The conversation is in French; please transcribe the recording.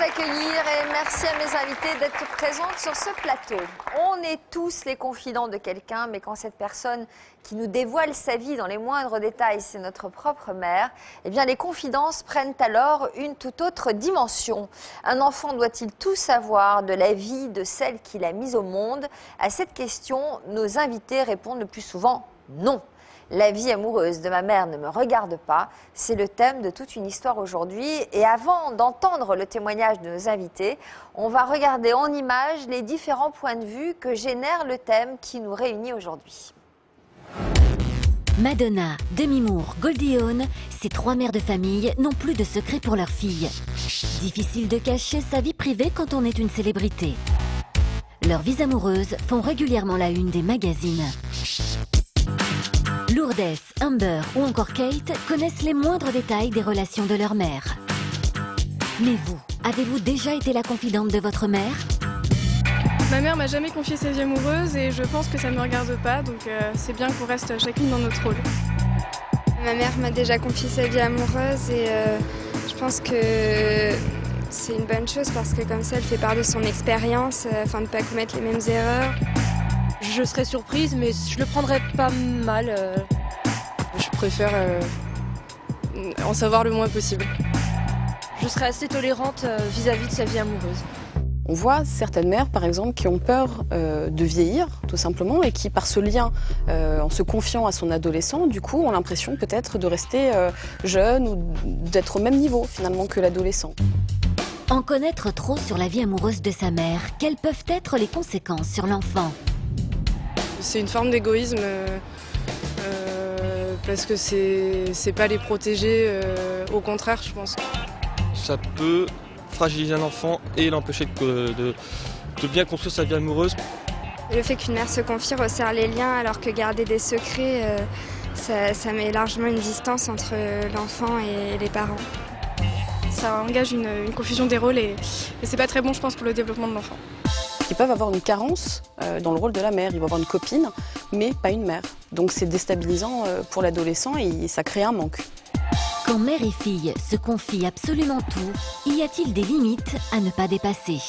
d'accueillir et merci à mes invités d'être présentes sur ce plateau. On est tous les confidents de quelqu'un, mais quand cette personne qui nous dévoile sa vie dans les moindres détails, c'est notre propre mère, eh bien les confidences prennent alors une toute autre dimension. Un enfant doit-il tout savoir de la vie de celle qui l'a mise au monde? À cette question, nos invités répondent le plus souvent non. La vie amoureuse de ma mère ne me regarde pas, c'est le thème de toute une histoire aujourd'hui. Et avant d'entendre le témoignage de nos invités, on va regarder en images les différents points de vue que génère le thème qui nous réunit aujourd'hui. Madonna, Demi Moore, Goldie Hawn, ces trois mères de famille n'ont plus de secret pour leurs filles. Difficile de cacher sa vie privée quand on est une célébrité. Leurs vies amoureuses font régulièrement la une des magazines. Lourdes, Amber ou encore Kate connaissent les moindres détails des relations de leur mère. Mais vous, avez-vous déjà été la confidente de votre mère? Ma mère m'a jamais confié sa vie amoureuse et je pense que ça ne me regarde pas, donc c'est bien qu'on reste chacune dans notre rôle. Ma mère m'a déjà confié sa vie amoureuse et je pense que c'est une bonne chose parce que comme ça elle fait part de son expérience afin de ne pas commettre les mêmes erreurs. Je serais surprise, mais je le prendrais pas mal. Je préfère en savoir le moins possible. Je serais assez tolérante vis-à-vis de sa vie amoureuse. On voit certaines mères, par exemple, qui ont peur de vieillir, tout simplement, et qui, par ce lien, en se confiant à son adolescent, du coup, ont l'impression peut-être de rester jeune ou d'être au même niveau, finalement, que l'adolescent. En connaître trop sur la vie amoureuse de sa mère, quelles peuvent être les conséquences sur l'enfant? C'est une forme d'égoïsme parce que c'est pas les protéger, au contraire, je pense. Ça peut fragiliser un enfant et l'empêcher de bien construire sa vie amoureuse. Le fait qu'une mère se confie resserre les liens alors que garder des secrets, ça met largement une distance entre l'enfant et les parents. Ça engage une confusion des rôles et c'est pas très bon, je pense, pour le développement de l'enfant. Ils peuvent avoir une carence dans le rôle de la mère. Ils vont avoir une copine, mais pas une mère. Donc c'est déstabilisant pour l'adolescent et ça crée un manque. Quand mère et fille se confient absolument tout, y a-t-il des limites à ne pas dépasser?